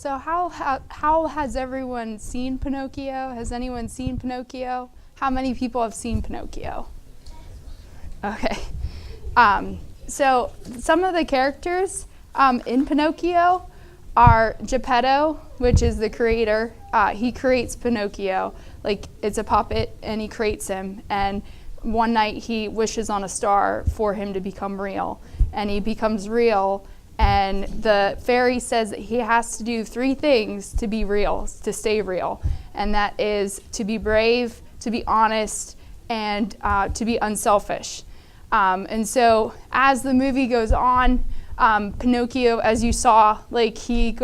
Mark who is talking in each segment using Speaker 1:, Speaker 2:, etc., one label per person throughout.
Speaker 1: So how has everyone seen Pinocchio? Has anyone seen Pinocchio? How many people have seen Pinocchio? Okay. So some of the characters in Pinocchio are Geppetto, which is the creator. He creates Pinocchio. Like, it's a puppet, and he creates him. And one night he wishes on a star for him to become real. And he becomes real. And the fairy says that he has to do 3 things to be real, to stay real. And that is to be brave, to be honest, and to be unselfish. And so as the movie goes on, Pinocchio, as you saw, like he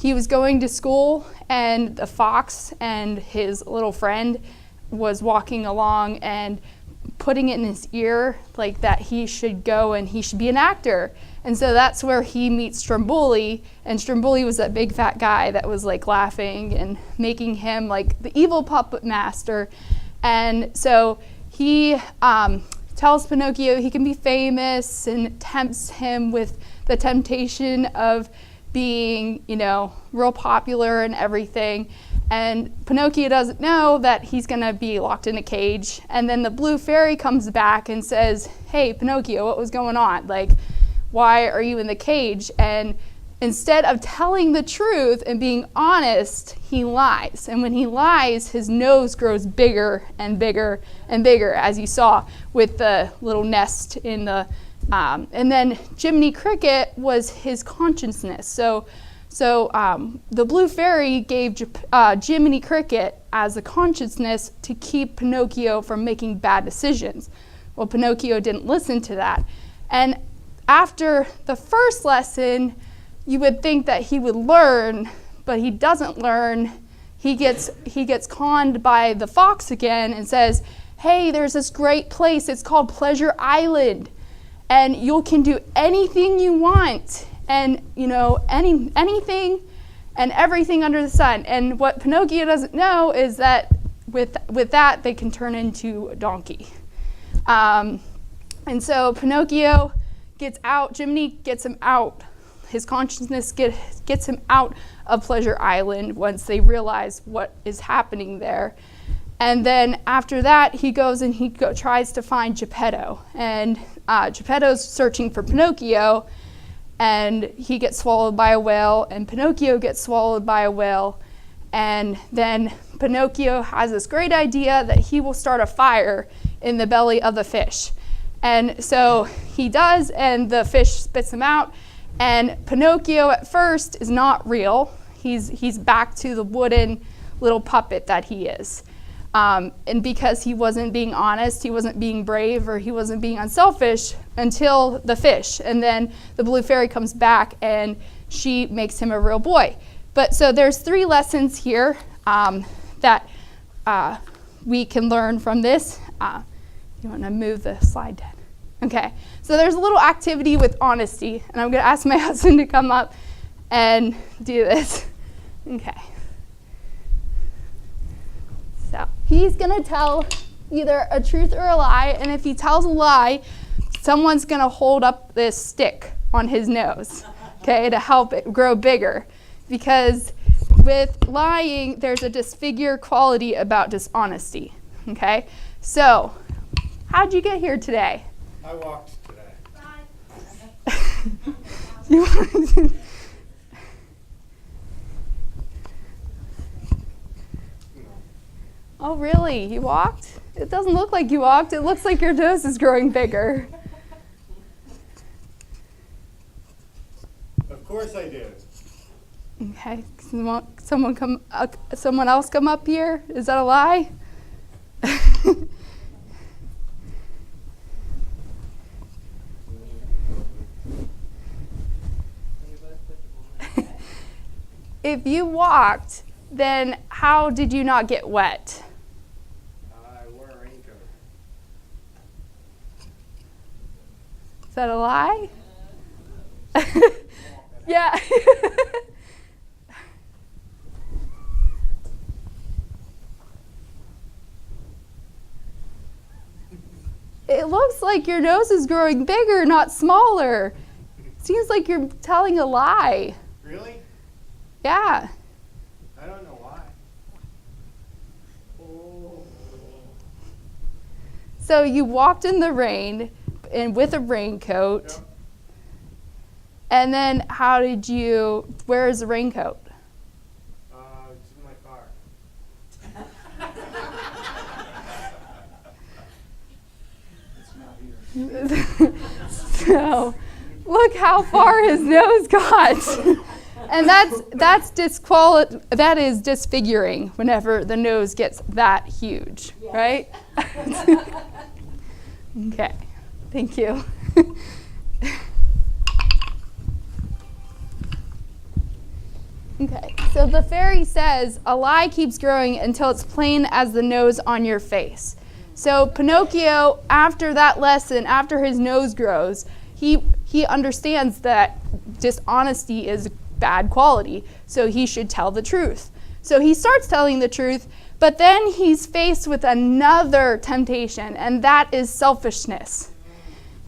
Speaker 1: was going to school, and the fox and his little friend was walking along and putting it in his ear, like that he should go and he should be an actor. And so that's where he meets Stromboli, and Stromboli was that big fat guy that was like laughing and making him like the evil puppet master. And so he tells Pinocchio he can be famous and tempts him with the temptation of being, real popular and everything. And Pinocchio doesn't know that he's gonna be locked in a cage. And then the blue fairy comes back and says, "Hey, Pinocchio, what was going on? Like, why are you in the cage?" And instead of telling the truth and being honest, he lies. And when he lies, his nose grows bigger and bigger and bigger, as you saw with the little nest in the, and then Jiminy Cricket was his consciousness. So the blue fairy gave Jiminy Cricket as a consciousness to keep Pinocchio from making bad decisions. Well, Pinocchio didn't listen to that. And after the first lesson, you would think that he would learn, but he doesn't learn. He gets conned by the fox again and says, "Hey, there's this great place. It's called Pleasure Island, and you can do anything you want, and anything and everything under the sun." And what Pinocchio doesn't know is that with that they can turn into a donkey. And so Pinocchio gets out. Jiminy gets him out. His consciousness gets him out of Pleasure Island once they realize what is happening there. And then after that, he goes and he tries to find Geppetto. And Geppetto's searching for Pinocchio, and he gets swallowed by a whale, and Pinocchio gets swallowed by a whale. And then Pinocchio has this great idea that he will start a fire in the belly of the fish. And so he does, and the fish spits him out. And Pinocchio at first is not real. He's back to the wooden little puppet that he is. And because he wasn't being honest, he wasn't being brave, or he wasn't being unselfish until the fish. And then the blue fairy comes back and she makes him a real boy. But so there's 3 lessons here that we can learn from this. You want to move the slide down? Okay, so there's a little activity with honesty, and I'm going to ask my husband to come up and do this. Okay. So he's going to tell either a truth or a lie, and if he tells a lie, someone's going to hold up this stick on his nose, okay, to help it grow bigger. Because with lying, there's a disfigure quality about dishonesty, okay? So, how'd you get here today?
Speaker 2: I walked today.
Speaker 1: Oh, really? You walked? It doesn't look like you walked. It looks like your nose is growing bigger.
Speaker 2: Of course I did.
Speaker 1: Okay. Someone else come up here? Is that a lie? If you walked, then how did you not get wet?
Speaker 2: I wore a raincoat.
Speaker 1: Is that a lie? Yeah. It looks like your nose is growing bigger, not smaller. Seems like you're telling a lie.
Speaker 2: Really?
Speaker 1: Yeah.
Speaker 2: I don't know why. Oh.
Speaker 1: So you walked in the rain and with a raincoat.
Speaker 2: Yep.
Speaker 1: And then where is the raincoat?
Speaker 2: It's in my car.
Speaker 1: So look how far his nose got. And that is disfiguring whenever the nose gets that huge, right? Okay, thank you. Okay, so the fairy says, a lie keeps growing until it's plain as the nose on your face. So Pinocchio, after that lesson, after his nose grows, he understands that dishonesty is bad quality, so he should tell the truth. So he starts telling the truth, but then he's faced with another temptation, and that is selfishness.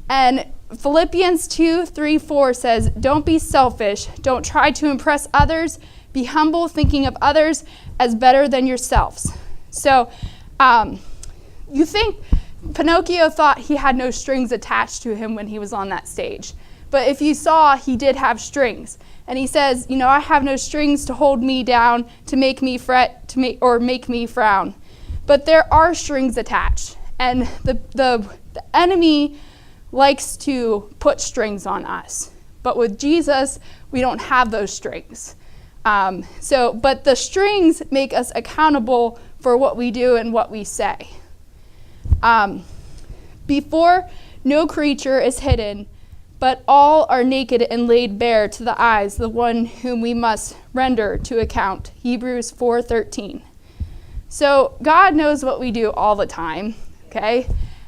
Speaker 1: And Philippians 2:3-4 says, don't be selfish. Don't try to impress others. Be humble, thinking of others as better than yourselves. So you think Pinocchio thought he had no strings attached to him when he was on that stage. But if you saw, he did have strings. And he says, I have no strings to hold me down, to make me fret, or make me frown. But there are strings attached. And the enemy likes to put strings on us. But with Jesus, we don't have those strings. But the strings make us accountable for what we do and what we say. Before, no creature is hidden, but all are naked and laid bare to the eyes, the one whom we must render to account. Hebrews 4:13. So God knows what we do all the time, okay?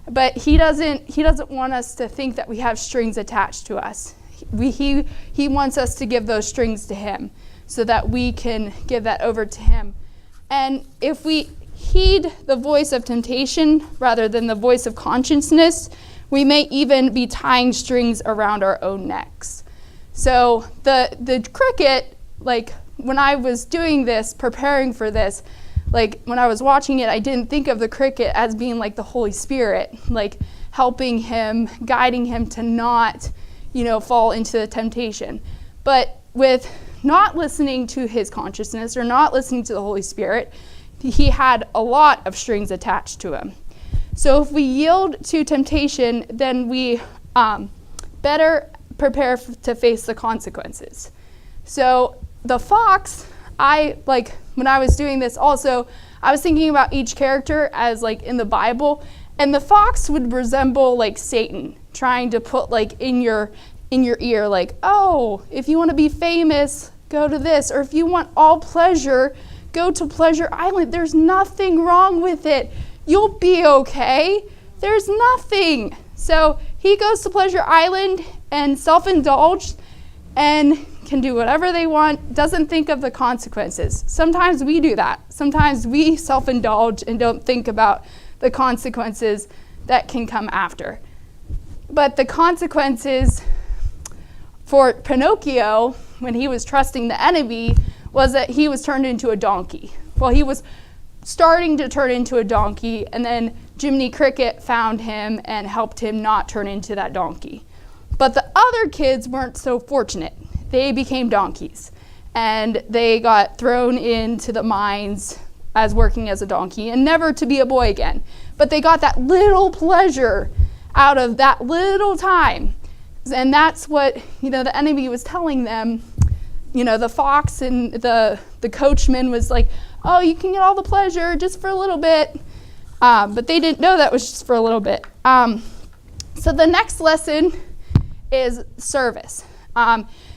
Speaker 1: But he doesn't want us to think that we have strings attached to us. He wants us to give those strings to him so that we can give that over to him. And if we heed the voice of temptation rather than the voice of consciousness, we may even be tying strings around our own necks. So the cricket, like when I was doing this, preparing for this, like when I was watching it, I didn't think of the cricket as being like the Holy Spirit, like helping him, guiding him to not, fall into the temptation. But with not listening to his consciousness or not listening to the Holy Spirit, he had a lot of strings attached to him. So if we yield to temptation, then we better prepare to face the consequences. So the fox, when I was doing this also, I was thinking about each character as like in the Bible, and the fox would resemble like Satan, trying to put like in your ear, like, oh, if you want to be famous, go to this, or if you want all pleasure, go to Pleasure Island. There's nothing wrong with it. You'll be okay. There's nothing. So he goes to Pleasure Island and self-indulged and can do whatever they want, doesn't think of the consequences. Sometimes we do that. Sometimes we self-indulge and don't think about the consequences that can come after. But the consequences for Pinocchio, when he was trusting the enemy, was that he was turned into a donkey. Well, he was starting to turn into a donkey, and then Jiminy Cricket found him and helped him not turn into that donkey. But the other kids weren't so fortunate. They became donkeys, and they got thrown into the mines as working as a donkey and never to be a boy again. But they got that little pleasure out of that little time. And that's what, the enemy was telling them. The fox and the coachman was like, oh, you can get all the pleasure just for a little bit. But they didn't know that was just for a little bit. So the next lesson is service.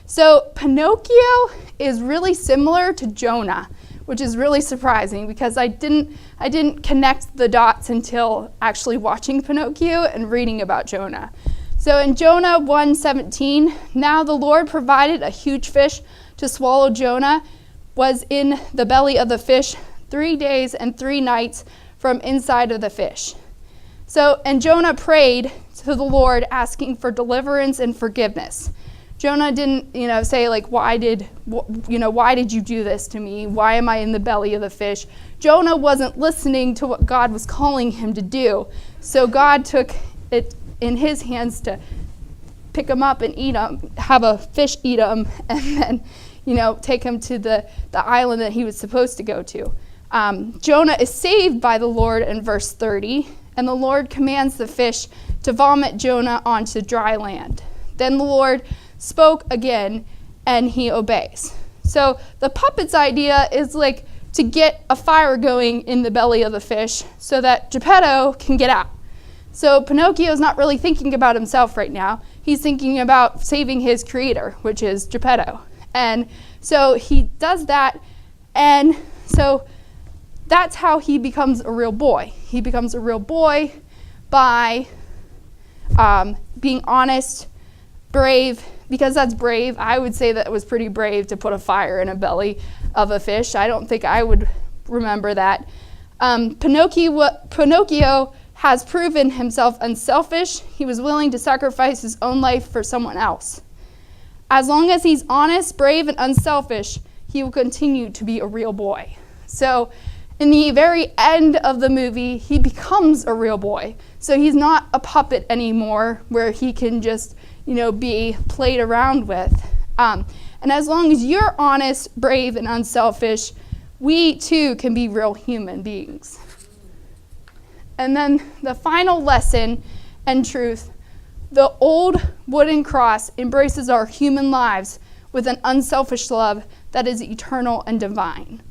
Speaker 1: So Pinocchio is really similar to Jonah, which is really surprising because I didn't connect the dots until actually watching Pinocchio and reading about Jonah. So in Jonah 1:17, now the Lord provided a huge fish to swallow Jonah, was in the belly of the fish 3 days and 3 nights from inside of the fish. And Jonah prayed to the Lord asking for deliverance and forgiveness. Jonah didn't, say like, why did you do this to me? Why am I in the belly of the fish? Jonah wasn't listening to what God was calling him to do. So God took it in his hands to pick him up and eat him, have a fish eat him, and then, take him to the island that he was supposed to go to. Jonah is saved by the Lord in verse 30, and the Lord commands the fish to vomit Jonah onto dry land. Then the Lord spoke again, and he obeys. So the puppet's idea is like to get a fire going in the belly of the fish so that Geppetto can get out. So Pinocchio's not really thinking about himself right now. He's thinking about saving his creator, which is Geppetto. And so he does that, and so that's how he becomes a real boy. He becomes a real boy by being honest, brave, because that's brave. I would say that it was pretty brave to put a fire in a belly of a fish. I don't think I would remember that. Pinocchio has proven himself unselfish. He was willing to sacrifice his own life for someone else. As long as he's honest, brave, and unselfish, he will continue to be a real boy. So in the very end of the movie, he becomes a real boy. So he's not a puppet anymore where he can just, be played around with. And as long as you're honest, brave, and unselfish, we too can be real human beings. And then the final lesson and truth, the old wooden cross embraces our human lives with an unselfish love that is eternal and divine.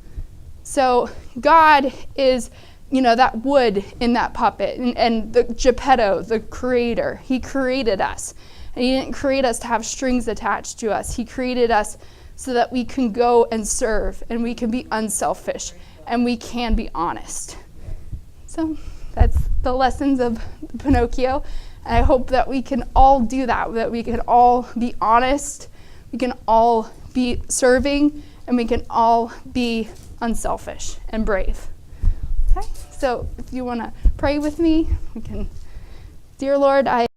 Speaker 1: So God is, that wood in that puppet, and the Geppetto, the creator. He created us. And he didn't create us to have strings attached to us. He created us so that we can go and serve, and we can be unselfish, and we can be honest. So that's the lessons of Pinocchio. And I hope that we can all do that we can all be honest, we can all be serving, and we can all be unselfish and brave. Okay? So if you want to pray with me, we can. Dear Lord, I